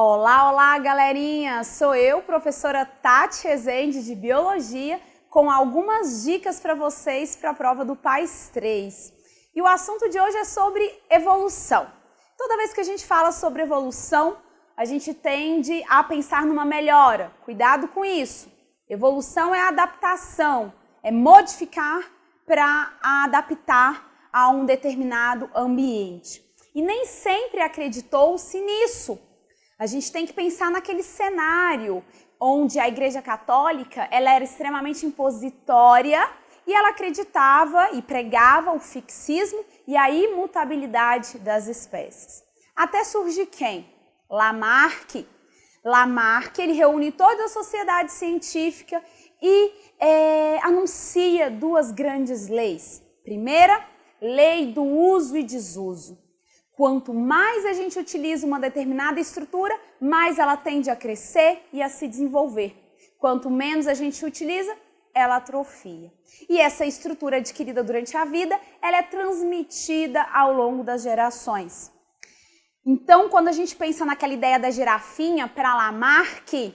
Olá, olá, galerinha! Sou eu, professora Tati Rezende, de Biologia, com algumas dicas para vocês para a prova do PAIS 3. E o assunto de hoje é sobre evolução. Toda vez que a gente fala sobre evolução, a gente tende a pensar numa melhora. Cuidado com isso. Evolução é adaptação, é modificar para adaptar a um determinado ambiente. E nem sempre acreditou-se nisso. A gente tem que pensar naquele cenário onde a Igreja Católica ela era extremamente impositória e ela acreditava e pregava o fixismo e a imutabilidade das espécies. Até surge quem? Lamarck. Lamarck ele reúne toda a sociedade científica e anuncia duas grandes leis. Primeira, lei do uso e desuso. Quanto mais a gente utiliza uma determinada estrutura, mais ela tende a crescer e a se desenvolver. Quanto menos a gente utiliza, ela atrofia. E essa estrutura adquirida durante a vida, ela é transmitida ao longo das gerações. Então, quando a gente pensa naquela ideia da girafinha, para Lamarck,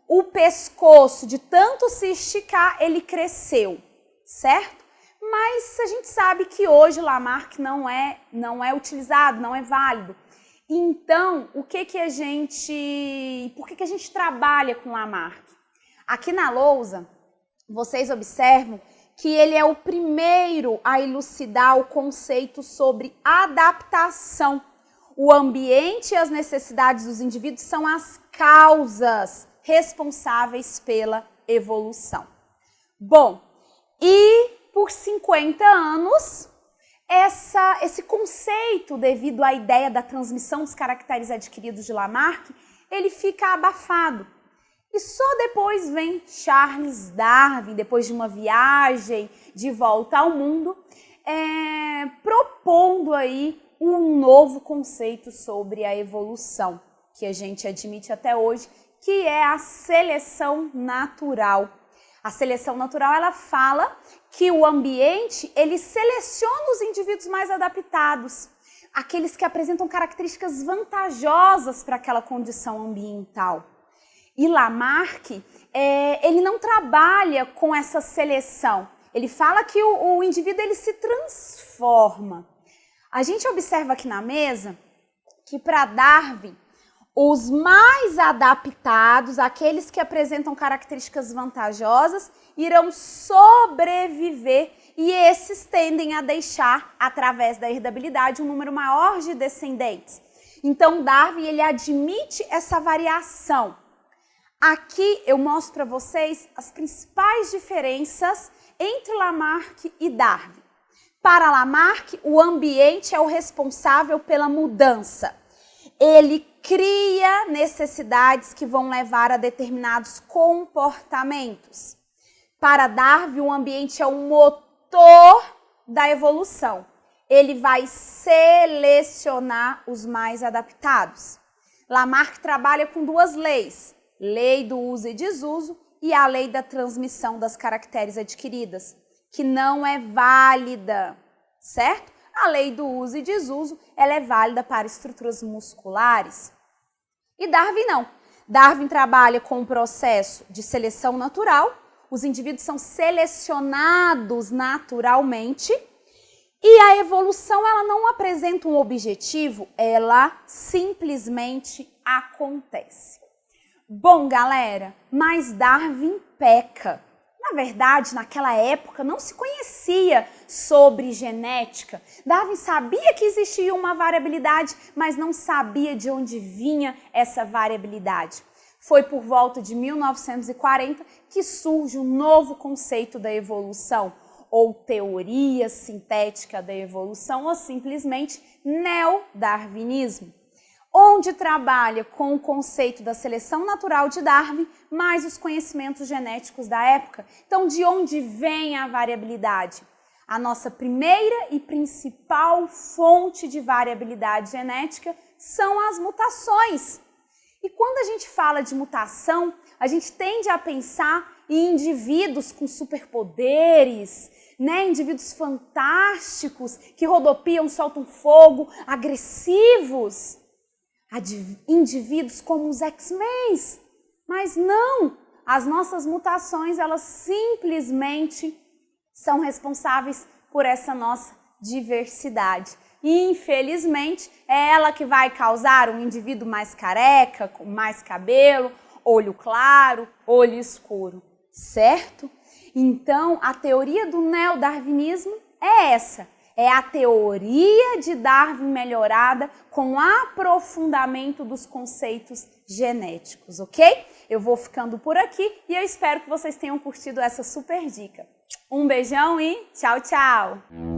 o pescoço, de tanto se esticar, ele cresceu, certo? Mas a gente sabe que hoje Lamarck não é utilizado, não é válido. Então, por que a gente trabalha com Lamarck? Aqui na lousa, vocês observam que ele é o primeiro a elucidar o conceito sobre adaptação. O ambiente e as necessidades dos indivíduos são as causas responsáveis pela evolução. Bom, e por 50 anos, esse conceito, devido à ideia da transmissão dos caracteres adquiridos de Lamarck, ele fica abafado. E só depois vem Charles Darwin, depois de uma viagem de volta ao mundo, propondo aí um novo conceito sobre a evolução, que a gente admite até hoje, que é a seleção natural. A seleção natural, ela fala que o ambiente, ele seleciona os indivíduos mais adaptados, aqueles que apresentam características vantajosas para aquela condição ambiental. E Lamarck, ele não trabalha com essa seleção. Ele fala que o indivíduo, ele se transforma. A gente observa aqui na mesa que para Darwin, os mais adaptados, aqueles que apresentam características vantajosas, irão sobreviver e esses tendem a deixar, através da herdabilidade, um número maior de descendentes. Então, Darwin ele admite essa variação. Aqui eu mostro para vocês as principais diferenças entre Lamarck e Darwin. Para Lamarck, o ambiente é o responsável pela mudança. Ele cria necessidades que vão levar a determinados comportamentos. Para Darwin, o ambiente é o motor da evolução. Ele vai selecionar os mais adaptados. Lamarck trabalha com duas leis, lei do uso e desuso e a lei da transmissão das caracteres adquiridas, que não é válida, certo? A lei do uso e desuso, ela é válida para estruturas musculares. E Darwin não. Darwin trabalha com o processo de seleção natural, os indivíduos são selecionados naturalmente e a evolução ela não apresenta um objetivo, ela simplesmente acontece. Bom, galera, mas Darwin peca. Na verdade, naquela época não se conhecia sobre genética. Darwin sabia que existia uma variabilidade, mas não sabia de onde vinha essa variabilidade. Foi por volta de 1940 que surge um novo conceito da evolução, ou teoria sintética da evolução, ou simplesmente neodarwinismo, onde trabalha com o conceito da seleção natural de Darwin, mais os conhecimentos genéticos da época. Então, de onde vem a variabilidade? A nossa primeira e principal fonte de variabilidade genética são as mutações. E quando a gente fala de mutação, a gente tende a pensar em indivíduos com superpoderes, né? Indivíduos fantásticos que rodopiam, soltam fogo, agressivos. indivíduos como os X-Men, mas não, as nossas mutações, elas simplesmente são responsáveis por essa nossa diversidade. E, infelizmente, é ela que vai causar um indivíduo mais careca, com mais cabelo, olho claro, olho escuro, certo? Então, a teoria do neodarwinismo é essa. É a teoria de Darwin melhorada com aprofundamento dos conceitos genéticos, ok? Eu vou ficando por aqui e eu espero que vocês tenham curtido essa super dica. Um beijão e tchau, tchau!